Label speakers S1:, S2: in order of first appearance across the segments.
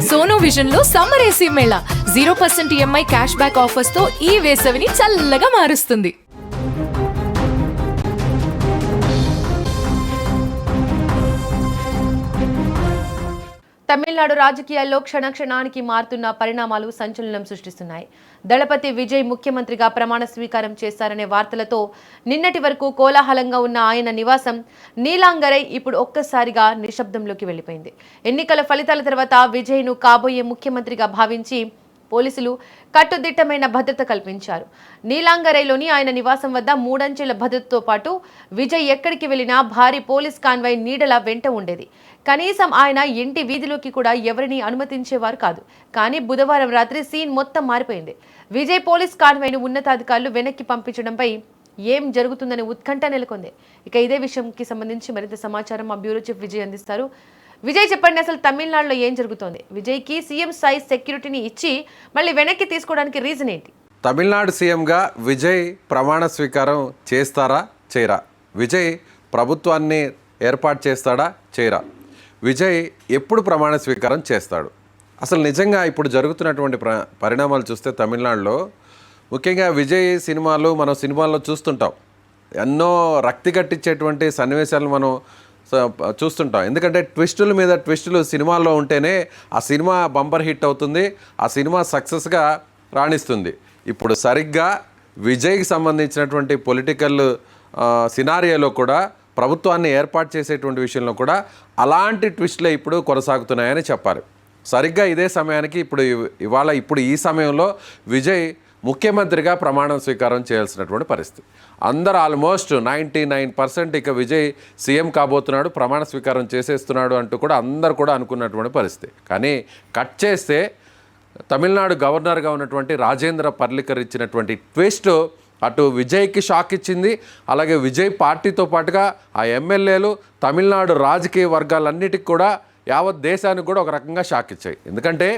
S1: Sono vision లో summer AC Mela 0% EMI cash back offers తో ఈ వేసవిని చల్లగా మారుస్తుంది.
S2: తమిళనాడు రాజకీయాల్లో క్షణక్షణానికి మారుతున్న పరిణామాలు సంచలనం సృష్టిస్తున్నాయి. దళపతి విజయ్ ముఖ్యమంత్రిగా ప్రమాణ స్వీకారం చేశారనే వార్తలతో నిన్నటి వరకు కోలాహలంగా ఉన్న ఆయన నివాసం నీలాంగరై ఇప్పుడు ఒక్కసారిగా నిశ్శబ్దంలోకి వెళ్లిపోయింది. ఎన్నికల ఫలితాల తర్వాత విజయ్ను కాబోయే ముఖ్యమంత్రిగా భావించి పోలీసులు కట్టుదిట్టమైన భద్రత కల్పించారు. నీలాంగరైలోని ఆయన నివాసం వద్ద 3 అంచెల భద్రతతో పాటు విజయ్ ఎక్కడికి వెళ్లినా భారీ పోలీస్ కాన్వాయ్ నీడల వెంట ఉండేది. కనీసం ఆయన ఇంటి వీధిలోకి కూడా ఎవరిని అనుమతించేవారు కాదు. కానీ బుధవారం రాత్రి సీన్ మొత్తం మారిపోయింది. విజయ్ పోలీస్ కాన్వాయ్ను ఉన్నతాధికారులు వెనక్కి పంపించడంపై ఏం జరుగుతుందనే ఉత్కంఠ నెలకొంది. ఇక ఇదే విషయంకి సంబంధించి మరింత సమాచారం మా బ్యూరో చీఫ్ విజయ్ అందిస్తారు. విజయ్ చెప్పండి, అసలు తమిళనాడులో ఏం జరుగుతోంది? విజయ్కి సీఎం స్థాయి సెక్యూరిటీని ఇచ్చి మళ్ళీ వెనక్కి తీసుకోవడానికి రీజన్ ఏంటి?
S3: తమిళనాడు సీఎంగా విజయ్ ప్రమాణ స్వీకారం చేస్తారా చేయరా? విజయ్ ప్రభుత్వాన్ని ఏర్పాటు చేస్తాడా చేయరా? విజయ్ ఎప్పుడు ప్రమాణ స్వీకారం చేస్తాడు? అసలు నిజంగా ఇప్పుడు జరుగుతున్నటువంటి పరిణామాలు చూస్తే తమిళనాడులో ముఖ్యంగా విజయ్ సినిమాలు మనం సినిమాల్లో చూస్తుంటాం. ఎన్నో రక్తి కట్టించేటువంటి సన్నివేశాలు మనం చూస్తుంటాం. ఎందుకంటే ట్విస్టుల మీద ట్విస్టులు సినిమాల్లో ఉంటేనే ఆ సినిమా బంపర్ హిట్ అవుతుంది, ఆ సినిమా సక్సెస్గా రాణిస్తుంది. ఇప్పుడు సరిగ్గా విజయ్కి సంబంధించినటువంటి పొలిటికల్ సినారియోలో కూడా ప్రభుత్వాన్ని ఏర్పాటు చేసేటువంటి విషయంలో కూడా అలాంటి ట్విస్టులే ఇప్పుడు కొనసాగుతున్నాయని చెప్పాలి. సరిగ్గా ఇదే సమయానికి ఇప్పుడు ఈ సమయంలో విజయ్ ముఖ్యమంత్రిగా ప్రమాణ స్వీకారం చేయాల్సినటువంటి పరిస్థితి. అందరూ ఆల్మోస్ట్ 99% ఇక విజయ్ సీఎం కాబోతున్నాడు, ప్రమాణ స్వీకారం చేసేస్తున్నాడు అంటూ కూడా అందరు కూడా అనుకున్నటువంటి పరిస్థితి. కానీ కట్ చేస్తే తమిళనాడు గవర్నర్గా ఉన్నటువంటి రాజేంద్ర పర్లికర్ ఇచ్చినటువంటి ట్విస్ట్ అటు విజయ్కి షాక్ ఇచ్చింది. అలాగే విజయ్ పార్టీతో పాటుగా ఆ ఎమ్మెల్యేలు తమిళనాడు రాజకీయ వర్గాలన్నిటికీ కూడా యావత్ దేశానికి కూడా ఒక రకంగా షాక్ ఇచ్చాయి. ఎందుకంటే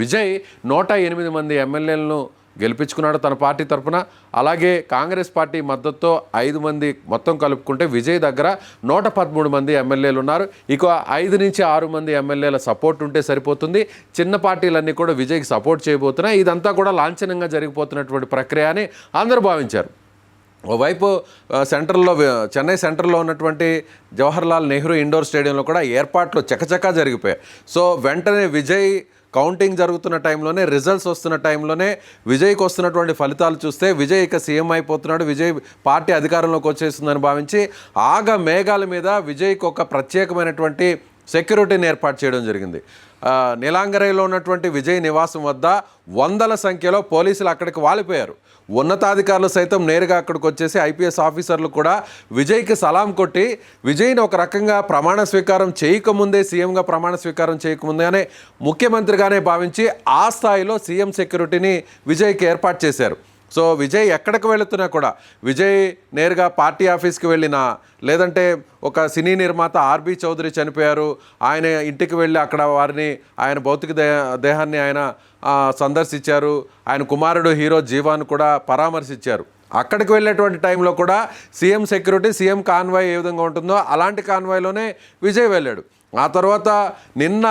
S3: విజయ్ 108 మంది ఎమ్మెల్యేలను గెలిపించుకున్నాడు తన పార్టీ తరఫున. అలాగే కాంగ్రెస్ పార్టీ మద్దతుతో 5 మంది మొత్తం కలుపుకుంటే విజయ్ దగ్గర 113 మంది ఎమ్మెల్యేలు ఉన్నారు. ఇక 5 నుంచి 6 మంది ఎమ్మెల్యేల సపోర్ట్ ఉంటే సరిపోతుంది. చిన్న పార్టీలన్నీ కూడా విజయ్కి సపోర్ట్ చేయబోతున్నాయి. ఇదంతా కూడా లాంఛనంగా జరిగిపోతున్నటువంటి ప్రక్రియ అని అందరూ భావించారు. ఓవైపు చెన్నై సెంట్రల్లో ఉన్నటువంటి జవహర్లాల్ నెహ్రూ ఇండోర్ స్టేడియంలో కూడా ఏర్పాట్లు చకచకా జరిగిపోయాయి. సో వెంటనే విజయ్ కౌంటింగ్ జరుగుతున్న టైంలోనే, రిజల్ట్స్ వస్తున్న టైంలోనే విజయ్కి వస్తున్నటువంటి ఫలితాలు చూస్తే విజయ్ ఇక సీఎం అయిపోతున్నాడు, విజయ్ పార్టీ అధికారంలోకి వచ్చేస్తుందని భావించి మేఘాల మీద విజయ్కి ఒక ప్రత్యేకమైనటువంటి సెక్యూరిటీని ఏర్పాటు చేయడం జరిగింది. నీలాంగరైలో ఉన్నటువంటి విజయ్ నివాసం వద్ద వందల సంఖ్యలో పోలీసులు అక్కడికి వాలిపోయారు. ఉన్నతాధికారులు సైతం నేరుగా అక్కడికి వచ్చేసి ఐపీఎస్ ఆఫీసర్లు కూడా విజయ్కి సలాం కొట్టి విజయ్ని ఒక రకంగా ప్రమాణ స్వీకారం చేయకముందే, సీఎంగా ప్రమాణ స్వీకారం చేయకముందేనే ముఖ్యమంత్రిగానే భావించి ఆ స్థాయిలో సీఎం సెక్యూరిటీని విజయ్కి ఏర్పాటు చేశారు. సో విజయ్ ఎక్కడికి వెళుతున్నా కూడా, విజయ్ నేరుగా పార్టీ ఆఫీస్కి వెళ్ళినా, లేదంటే ఒక సినీ నిర్మాత ఆర్బీ చౌదరి చనిపోయారు, ఆయన ఇంటికి వెళ్ళి అక్కడ ఆయన భౌతిక దేహాన్ని ఆయన సందర్శించారు. ఆయన కుమారుడు హీరో జీవాను కూడా పరామర్శించారు. అక్కడికి వెళ్ళేటువంటి టైంలో కూడా సీఎం సెక్యూరిటీ, సీఎం కాన్వాయ్ ఏ విధంగా ఉంటుందో అలాంటి కాన్వాయ్లోనే విజయ్ వెళ్ళాడు. ఆ తర్వాత నిన్న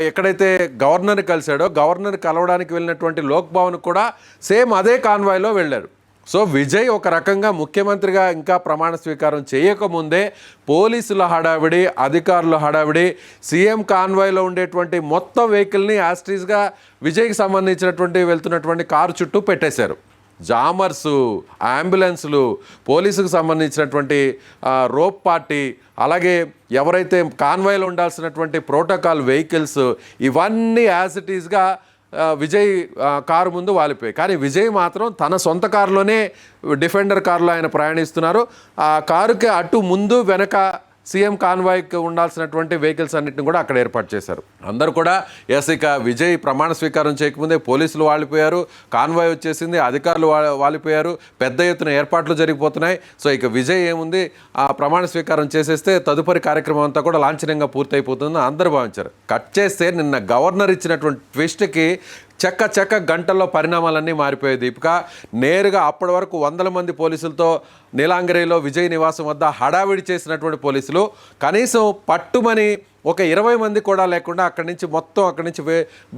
S3: ఎక్కడైతే గవర్నర్ని కలిశాడో, గవర్నర్ కలవడానికి వెళ్ళినటువంటి లోక్ భవన్ కూడా సేమ్ అదే కాన్వాయ్లో వెళ్ళారు. సో విజయ్ ఒక రకంగా ముఖ్యమంత్రిగా ఇంకా ప్రమాణ స్వీకారం చేయకముందే పోలీసుల హడావిడి, అధికారుల హడావిడి, సీఎం కాన్వాయ్లో ఉండేటువంటి మొత్తం వెహికల్ని యాస్ట్రీస్గా విజయ్కి సంబంధించినటువంటి వెళ్తున్నటువంటి కారు చుట్టూ పెట్టేశారు. జామర్సు, అంబులెన్సులు, పోలీసుకు సంబంధించినటువంటి రోప్ పార్టీ, అలాగే ఎవరైతే కాన్వాయ్లో ఉండాల్సినటువంటి ప్రోటోకాల్ వెహికల్స్, ఇవన్నీ యాజ్ ఇట్ ఈస్గా విజయ్ కారు ముందు వాలిపోయాయి. కానీ విజయ్ మాత్రం తన సొంత కారులోనే, డిఫెండర్ కారులో ఆయన ప్రయాణిస్తున్నారు. ఆ కారుకి అటు ముందు వెనక సీఎం కాన్వాయ్కి ఉండాల్సినటువంటి వెహికల్స్ అన్నింటిని కూడా అక్కడ ఏర్పాటు చేశారు. అందరూ కూడా ఇక విజయ్ ప్రమాణ స్వీకారం చేయకముందే పోలీసులు వాలిపోయారు, కాన్వాయ్ వచ్చేసింది, అధికారులు వాలిపోయారు, పెద్ద ఎత్తున ఏర్పాట్లు జరిగిపోతున్నాయి. సో ఇక విజయ్ ఏముంది, ఆ ప్రమాణ స్వీకారం చేసేస్తే తదుపరి కార్యక్రమం అంతా కూడా లాంఛనంగా పూర్తయిపోతుందని అందరూ భావించారు. కట్ చేస్తే నిన్న గవర్నర్ ఇచ్చినటువంటి ట్విస్ట్కి చెక్క గంటల్లో పరిణామాలన్నీ మారిపోయాయి దీపిక. నేరుగా అప్పటి వరకు వందల మంది పోలీసులతో నీలాంగిరిలో విజయ్ నివాసం వద్ద హడావిడి చేసినటువంటి పోలీసులు కనీసం పట్టుమని ఒక 20 మంది కూడా లేకుండా అక్కడి నుంచి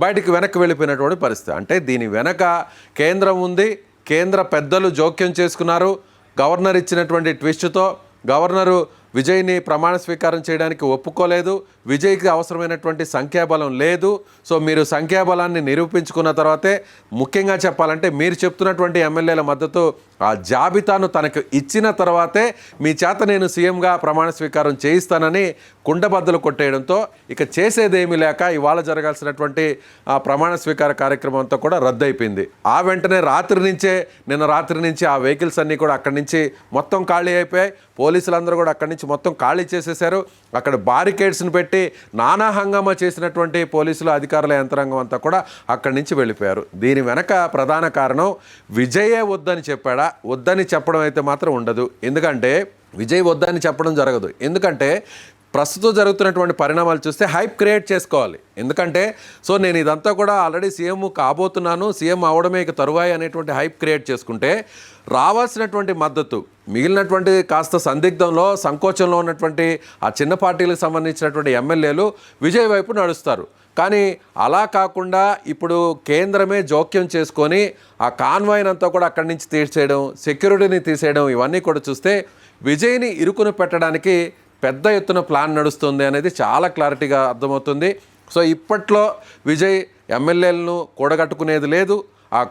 S3: బయటికి వెనక్కి వెళ్ళిపోయినటువంటి పరిస్థితి. అంటే దీని వెనక కేంద్రం ఉంది, కేంద్ర పెద్దలు జోక్యం చేసుకున్నారు. గవర్నర్ ఇచ్చినటువంటి ట్విస్ట్తో గవర్నరు విజయ్ని ప్రమాణ స్వీకారం చేయడానికి ఒప్పుకోలేదు. విజయ్కి అవసరమైనటువంటి సంఖ్యాబలం లేదు. సో మీరు సంఖ్యాబలాన్ని నిరూపించుకున్న తర్వాతే, ముఖ్యంగా చెప్పాలంటే మీరు చెప్తున్నటువంటి ఎమ్మెల్యేల మద్దతు ఆ జాబితాను తనకు ఇచ్చిన తర్వాతే మీ చేత నేను సీఎంగా ప్రమాణ స్వీకారం చేయిస్తానని కుండబద్దలు కొట్టేయడంతో ఇక చేసేదేమీ లేక ఇవాళ జరగాల్సినటువంటి ఆ ప్రమాణ స్వీకార కార్యక్రమం అంతా కూడా రద్దయిపోయింది. ఆ వెంటనే నిన్న రాత్రి నుంచి ఆ వెహికల్స్ అన్నీ కూడా అక్కడి నుంచి మొత్తం ఖాళీ అయిపోయాయి. పోలీసులందరూ కూడా అక్కడి నుంచి మొత్తం ఖాళీ చేసేశారు. అక్కడ బారికేడ్స్ని పెట్టి నానా హంగామా చేసినటువంటి పోలీసులు అధికారుల యంత్రాంగం అంతా కూడా అక్కడి నుంచి వెళ్ళిపోయారు. దీని వెనక ప్రధాన కారణం విజయే వద్దని చెప్పాడా? వద్దని చెప్పడం అయితే మాత్రం ఉండదు. ఎందుకంటే విజయ్ వద్దని చెప్పడం జరగదు. ఎందుకంటే ప్రస్తుతం జరుగుతున్నటువంటి పరిణామాలు చూస్తే హైప్ క్రియేట్ చేసుకోవాలి. ఎందుకంటే నేను ఇదంతా కూడా ఆల్రెడీ సీఎం కాబోతున్నాను, సీఎం అవడమే ఇక తరువాయి అనేటువంటి హైప్ క్రియేట్ చేసుకుంటే రావాల్సినటువంటి మద్దతు మిగిలినటువంటి కాస్త సందిగ్ధంలో సంకోచంలో ఉన్నటువంటి ఆ చిన్న పార్టీలకు సంబంధించినటువంటి ఎమ్మెల్యేలు విజయ్ వైపు నడుస్తారు. కానీ అలా కాకుండా ఇప్పుడు కేంద్రమే జోక్యం చేసుకొని ఆ కాన్వాయ్ని అంతా కూడా అక్కడి నుంచి తీసేయడం, సెక్యూరిటీని తీసేయడం, ఇవన్నీ కూడా చూస్తే విజయ్ని ఇరుకును పెట్టడానికి పెద్ద ఎత్తున ప్లాన్ నడుస్తుంది అనేది చాలా క్లారిటీగా అర్థమవుతుంది. సో ఇప్పట్లో విజయ్ ఎమ్మెల్యేలను కూడగట్టుకునేది లేదు, ఆ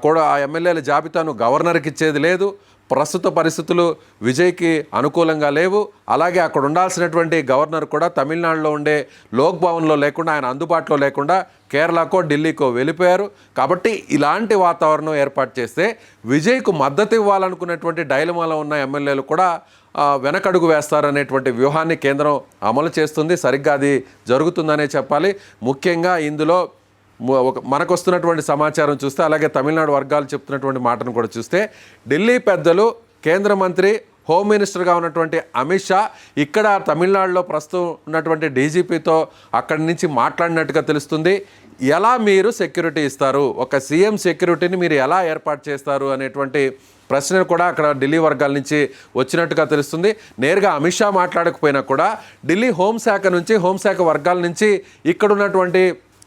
S3: ఎమ్మెల్యేల జాబితాను గవర్నర్కి ఇచ్చేది లేదు. ప్రస్తుత పరిస్థితులు విజయ్కి అనుకూలంగా లేవు. అలాగే అక్కడ ఉండాల్సినటువంటి గవర్నర్ కూడా తమిళనాడులో ఉండే లోక్ భవన్లో లేకుండా, ఆయన అందుబాటులో లేకుండా కేరళకో ఢిల్లీకో వెళ్ళిపోయారు. కాబట్టి ఇలాంటి వాతావరణం ఏర్పాటు చేస్తే విజయ్కు మద్దతు ఇవ్వాలనుకున్నటువంటి డైలమాలో ఉన్న ఎమ్మెల్యేలు కూడా వెనకడుగు వేస్తారనేటువంటి వ్యూహాన్ని కేంద్రం అమలు చేస్తుంది. సరిగ్గా అది జరుగుతుందనే చెప్పాలి. ముఖ్యంగా ఇందులో మనకు వస్తున్నటువంటి సమాచారం చూస్తే, అలాగే తమిళనాడు వర్గాలు చెప్తున్నటువంటి మాటను కూడా చూస్తే, ఢిల్లీ పెద్దలు, కేంద్ర మంత్రి, హోమ్ మినిస్టర్గా ఉన్నటువంటి అమిత్ షా ఇక్కడ తమిళనాడులో ప్రస్తుతం ఉన్నటువంటి డీజీపీతో అక్కడి నుంచి మాట్లాడినట్టుగా తెలుస్తుంది. ఎలా మీరు సెక్యూరిటీ ఇస్తారు, ఒక సీఎం సెక్యూరిటీని మీరు ఎలా ఏర్పాటు చేస్తారు అనేటువంటి ప్రశ్నలు కూడా అక్కడ ఢిల్లీ వర్గాల నుంచి వచ్చినట్టుగా తెలుస్తుంది. నేరుగా అమిత్ షా మాట్లాడకపోయినా కూడా ఢిల్లీ హోంశాఖ వర్గాల నుంచి ఇక్కడ ఉన్నటువంటి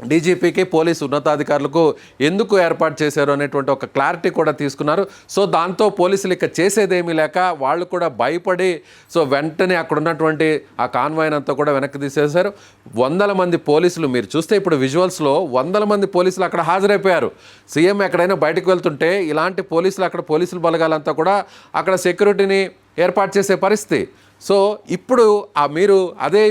S3: డీజీపీకి, పోలీసు ఉన్నతాధికారులకు ఎందుకు ఏర్పాటు చేశారు అనేటువంటి ఒక క్లారిటీ కూడా తీసుకున్నారు. సో దాంతో పోలీసులు ఇక చేసేదేమీ లేక వాళ్ళు కూడా భయపడి వెంటనే అక్కడ ఉన్నటువంటి ఆ కాన్వాయ్ని అంతా కూడా వెనక్కి తీసేశారు. 100 మంది పోలీసులు మీరు చూస్తే ఇప్పుడు విజువల్స్లో 100 మంది పోలీసులు అక్కడ హాజరైపోయారు. సీఎం ఎక్కడైనా బయటకు వెళ్తుంటే ఇలాంటి పోలీసుల బలగాలంతా కూడా అక్కడ సెక్యూరిటీని ఏర్పాటు చేసే పరిస్థితి. సో ఇప్పుడు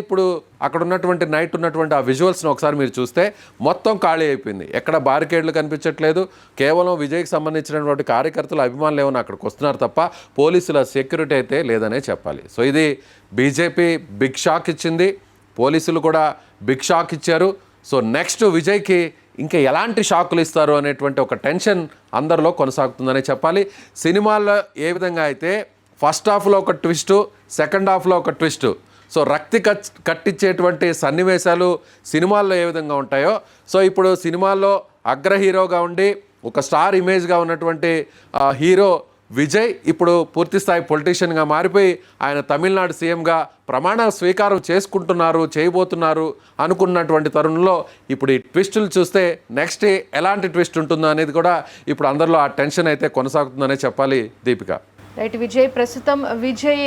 S3: ఇప్పుడు అక్కడ ఉన్నటువంటి నైట్ ఉన్నటువంటి ఆ విజువల్స్ని ఒకసారి మీరు చూస్తే మొత్తం ఖాళీ అయిపోయింది. ఎక్కడ బారికేడ్లు కనిపించట్లేదు. కేవలం విజయ్కి సంబంధించినటువంటి కార్యకర్తలు, అభిమానులు ఏమైనా అక్కడికి వస్తున్నారు తప్ప పోలీసుల సెక్యూరిటీ అయితే లేదనే చెప్పాలి. సో ఇది బీజేపీ బిగ్ షాక్ ఇచ్చింది, పోలీసులు కూడా బిగ్ షాక్ ఇచ్చారు. సో నెక్స్ట్ విజయ్కి ఇంకా ఎలాంటి షాకులు ఇస్తారు అనేటువంటి ఒక టెన్షన్ అందరిలో కొనసాగుతుందనే చెప్పాలి. సినిమాల్లో ఏ విధంగా అయితే ఫస్ట్ హాఫ్లో ఒక ట్విస్టు, సెకండ్ హాఫ్లో ఒక ట్విస్టు, రక్తి కట్టించేటువంటి సన్నివేశాలు సినిమాల్లో ఏ విధంగా ఉంటాయో, ఇప్పుడు సినిమాల్లో అగ్ర హీరోగా ఉండి ఒక స్టార్ ఇమేజ్గా ఉన్నటువంటి హీరో విజయ్ ఇప్పుడు పూర్తిస్థాయి పొలిటీషియన్గా మారిపోయి ఆయన తమిళనాడు సీఎంగా ప్రమాణ స్వీకారం చేయబోతున్నారు అనుకున్నటువంటి తరుణంలో ఇప్పుడు ఈ ట్విస్టులు చూస్తే నెక్స్ట్ ఎలాంటి ట్విస్ట్ ఉంటుందో అనేది కూడా ఇప్పుడు అందరిలో ఆ టెన్షన్ అయితే కొనసాగుతుందనే చెప్పాలి. దీపిక.
S2: రైట్ విజయ్, ప్రస్తుతం విజయ్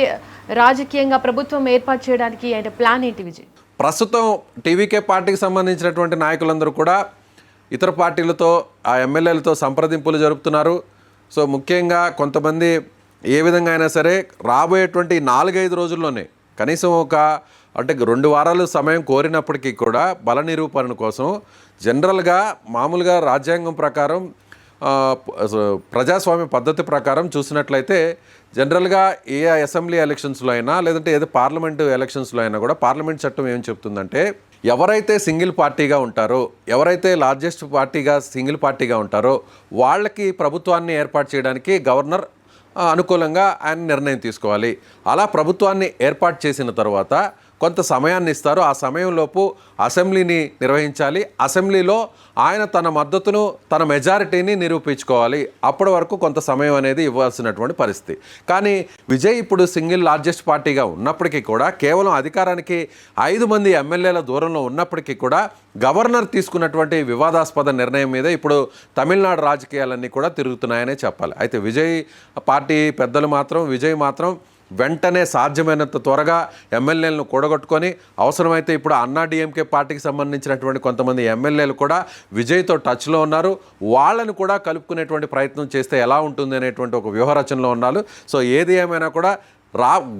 S2: రాజకీయంగా ప్రభుత్వం ఏర్పాటు చేయడానికి అంటే ప్లాన్ ఏంటి విజయ్?
S3: ప్రస్తుతం టీవీకే పార్టీకి సంబంధించినటువంటి నాయకులందరూ కూడా ఇతర పార్టీలతో, ఆ ఎమ్మెల్యేలతో సంప్రదింపులు జరుపుతున్నారు. ముఖ్యంగా కొంతమంది ఏ విధంగా అయినా సరే రాబోయేటువంటి 4-5 రోజుల్లోనే కనీసం అంటే 2 వారాలు సమయం కోరినప్పటికీ కూడా బల నిరూపణ కోసం జనరల్గా మామూలుగా రాజ్యాంగం ప్రకారం, ప్రజాస్వామ్య పద్ధతి ప్రకారం చూసినట్లయితే జనరల్గా ఏ అసెంబ్లీ ఎలక్షన్స్లో అయినా లేదంటే ఏదో పార్లమెంటు ఎలక్షన్స్లో అయినా కూడా పార్లమెంట్ చట్టం ఏం చెప్తుందంటే, ఎవరైతే సింగిల్ పార్టీగా ఉంటారో, ఎవరైతే లార్జెస్ట్ పార్టీగా సింగిల్ పార్టీగా ఉంటారో వాళ్ళకి ప్రభుత్వాన్ని ఏర్పాటు చేయడానికి గవర్నర్ అనుకూలంగా ఆయన నిర్ణయం తీసుకోవాలి. అలా ప్రభుత్వాన్ని ఏర్పాటు చేసిన తర్వాత కొంత సమయాన్ని ఇస్తారు. ఆ సమయంలోపు అసెంబ్లీని నిర్వహించాలి. అసెంబ్లీలో ఆయన తన మద్దతును, తన మెజారిటీని నిరూపించుకోవాలి. అప్పటి వరకు కొంత సమయం అనేది ఇవ్వాల్సినటువంటి పరిస్థితి. కానీ విజయ్ ఇప్పుడు సింగిల్ లార్జెస్ట్ పార్టీగా ఉన్నప్పటికీ కూడా, కేవలం అధికారానికి 5 మంది ఎమ్మెల్యేల దూరంలో ఉన్నప్పటికీ కూడా, గవర్నర్ తీసుకున్నటువంటి వివాదాస్పద నిర్ణయం మీద ఇప్పుడు తమిళనాడు రాజకీయాలన్నీ కూడా తిరుగుతున్నాయనే చెప్పాలి. అయితే విజయ్ పార్టీ పెద్దలు మాత్రం, విజయ్ మాత్రం వెంటనే సాధ్యమైనంత త్వరగా ఎమ్మెల్యేలను కూడగొట్టుకొని, అవసరమైతే ఇప్పుడు అన్నా డిఎంకే పార్టీకి సంబంధించినటువంటి కొంతమంది ఎమ్మెల్యేలు కూడా విజయ్తో టచ్లో ఉన్నారు. వాళ్ళని కూడా కలుపుకునేటువంటి ప్రయత్నం చేస్తే ఎలా ఉంటుంది అనేటువంటి ఒక వ్యూహరచనలో ఉన్నారు. సో ఏది ఏమైనా కూడా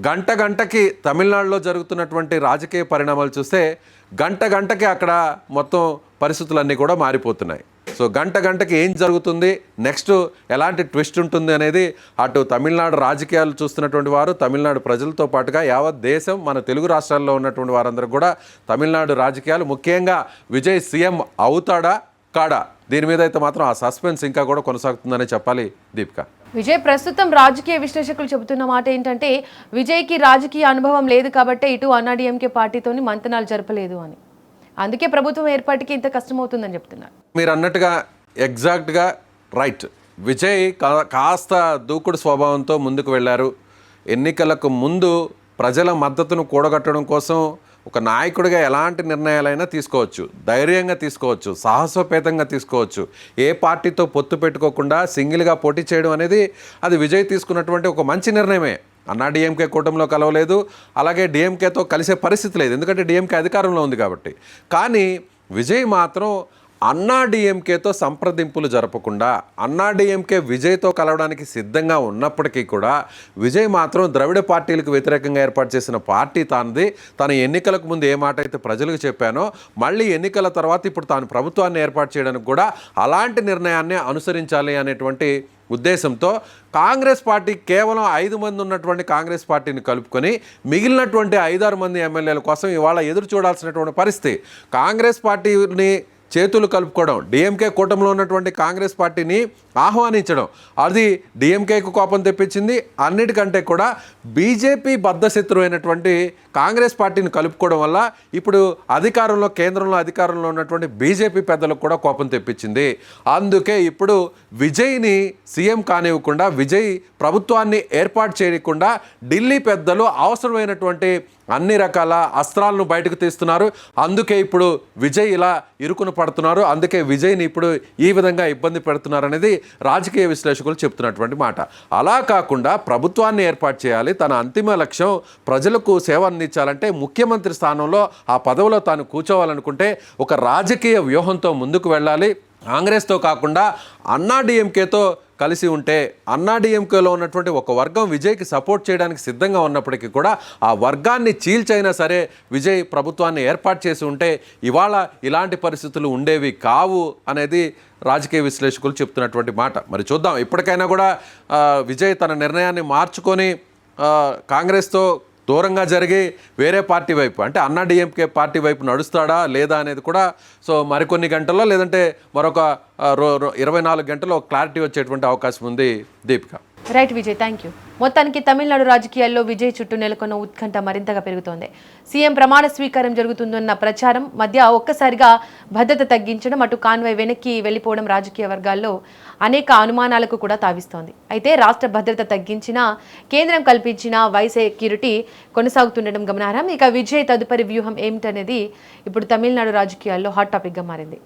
S3: గంటకి తమిళనాడులో జరుగుతున్నటువంటి రాజకీయ పరిణామాలు చూస్తే గంటకి అక్కడ మొత్తం పరిస్థితులన్నీ కూడా మారిపోతున్నాయి. సో గంటకి ఏం జరుగుతుంది, నెక్స్ట్ ఎలాంటి ట్విస్ట్ ఉంటుంది అనేది అటు తమిళనాడు రాజకీయాలు చూస్తున్నటువంటి వారు, తమిళనాడు ప్రజలతో పాటుగా యావత్ దేశం, మన తెలుగు రాష్ట్రాల్లో ఉన్నటువంటి వారందరూ కూడా తమిళనాడు రాజకీయాలు, ముఖ్యంగా విజయ్ సీఎం అవుతాడా కాడా, దీని మీద అయితే మాత్రం ఆ సస్పెన్స్ ఇంకా కూడా కొనసాగుతుందనే చెప్పాలి. దీపిక,
S2: విజయ్ ప్రస్తుతం రాజకీయ విశ్లేషకులు చెబుతున్న మాట ఏంటంటే, విజయ్కి రాజకీయ అనుభవం లేదు కాబట్టి ఇటు అన్నాడీఎంకే పార్టీతోని మంతనాలు జరపలేదు అని, అందుకే ప్రభుత్వం ఏర్పాటుకి ఇంత కష్టమవుతుందని చెప్తున్నారు.
S3: మీరు అన్నట్టుగా ఎగ్జాక్ట్గా రైట్. విజయ్ కాస్త దూకుడు స్వభావంతో ముందుకు వెళ్ళారు. ఎన్నికలకు ముందు ప్రజల మద్దతును కూడగట్టడం కోసం ఒక నాయకుడిగా ఎలాంటి నిర్ణయాలైనా తీసుకోవచ్చు, ధైర్యంగా తీసుకోవచ్చు, సాహసోపేతంగా తీసుకోవచ్చు. ఏ పార్టీతో పొత్తు పెట్టుకోకుండా సింగిల్గా పోటీ చేయడం అనేది అది విజయ్ తీసుకున్నటువంటి ఒక మంచి నిర్ణయమే. అన్నా డిఎంకే కూటమిలో కలవలేదు, అలాగే డిఎంకేతో కలిసే పరిస్థితి లేదు, ఎందుకంటే డిఎంకే అధికారంలో ఉంది కాబట్టి. కానీ విజయ్ మాత్రం అన్నా డిఎంకేతో సంప్రదింపులు జరపకుండా, అన్నా డిఎంకే విజయ్తో కలవడానికి సిద్ధంగా ఉన్నప్పటికీ కూడా, విజయ్ మాత్రం ద్రవిడ పార్టీలకు వ్యతిరేకంగా ఏర్పాటు చేసిన పార్టీ తానది. తన ఎన్నికలకు ముందు ఏ మాట అయితే ప్రజలకు చెప్పానో, మళ్ళీ ఎన్నికల తర్వాత ఇప్పుడు తాను ప్రభుత్వాన్ని ఏర్పాటు చేయడానికి కూడా అలాంటి నిర్ణయాన్ని అనుసరించాలి అనేటువంటి ఉద్దేశంతో కాంగ్రెస్ పార్టీ కేవలం 5 మంది ఉన్నటువంటి కాంగ్రెస్ పార్టీని కలుపుకొని మిగిలినటువంటి 5-6 మంది ఎమ్మెల్యేల కోసం ఇవాళ ఎదురు చూడాల్సినటువంటి పరిస్థితి. కాంగ్రెస్ పార్టీని చేతులు కలుపుకోవడం, డిఎంకే కూటమిలో ఉన్నటువంటి కాంగ్రెస్ పార్టీని ఆహ్వానించడం, అది డిఎంకేకు కోపం తెప్పించింది. అన్నిటికంటే కూడా బీజేపీ బద్ధశత్రువు అయినటువంటి కాంగ్రెస్ పార్టీని కలుపుకోవడం వల్ల ఇప్పుడు కేంద్రంలో అధికారంలో ఉన్నటువంటి బీజేపీ పెద్దలకు కూడా కోపం తెప్పించింది. అందుకే ఇప్పుడు విజయ్ని సీఎం కానివ్వకుండా, విజయ్ ప్రభుత్వాన్ని ఏర్పాటు చేయకుండా ఢిల్లీ పెద్దలు అవసరమైనటువంటి అన్ని రకాల అస్త్రాలను బయటకు తీస్తున్నారు. అందుకే ఇప్పుడు విజయ్ ఇలా ఇరుకును పడుతున్నారు. అందుకే విజయ్ని ఇప్పుడు ఈ విధంగా ఇబ్బంది పెడుతున్నారు అనేది రాజకీయ విశ్లేషకులు చెప్తున్నటువంటి మాట. అలా కాకుండా ప్రభుత్వాన్ని ఏర్పాటు చేయాలి, తన అంతిమ లక్ష్యం ప్రజలకు సేవ అందించాలంటే, ముఖ్యమంత్రి స్థానంలో ఆ పదవిలో తాను కూర్చోవాలనుకుంటే ఒక రాజకీయ వ్యూహంతో ముందుకు వెళ్ళాలి. కాంగ్రెస్తో కాకుండా అన్నా డిఎంకేతో కలిసి ఉంటే, అన్నా డిఎంకేలో ఉన్నటువంటి ఒక వర్గం విజయ్కి సపోర్ట్ చేయడానికి సిద్ధంగా ఉన్నప్పటికీ కూడా ఆ వర్గాన్ని చీల్చైనా సరే విజయ్ ప్రభుత్వాన్ని ఏర్పాటు చేసి ఉంటే ఇవాళ ఇలాంటి పరిస్థితులు ఉండేవి కావు అనేది రాజకీయ విశ్లేషకులు చెప్తున్నటువంటి మాట. మరి చూద్దాం, ఇప్పటికైనా కూడా విజయ్ తన నిర్ణయాన్ని మార్చుకొని కాంగ్రెస్తో దూరంగా జరిగి వేరే పార్టీ వైపు, అంటే అన్నా డిఎంకే పార్టీ వైపు నడుస్తాడా లేదా అనేది కూడా సో మరికొన్ని గంటల్లో, లేదంటే మరొక 24 గంటల్లో క్లారిటీ వచ్చేటువంటి అవకాశం ఉంది. Deepika,
S2: right Vijay, thank you. మొత్తానికి తమిళనాడు రాజకీయాల్లో విజయ్ చుట్టూ నెలకొన్న ఉత్కంఠ మరింతగా పెరుగుతోంది. సీఎం ప్రమాణ స్వీకారం జరుగుతుందన్న ప్రచారం మధ్య ఒక్కసారిగా భద్రత తగ్గించడం, అటు కాన్వాయ్ వెనక్కి వెళ్ళిపోవడం రాజకీయ వర్గాల్లో అనేక అనుమానాలకు కూడా తావిస్తోంది. అయితే రాష్ట్ర భద్రత తగ్గించినా, కేంద్రం కల్పించిన వైస్ సెక్యూరిటీ కొనసాగుతుండడం గమనార్హం. ఇక విజయ్ తదుపరి వ్యూహం ఏమిటనేది ఇప్పుడు తమిళనాడు రాజకీయాల్లో హాట్ టాపిక్గా మారింది.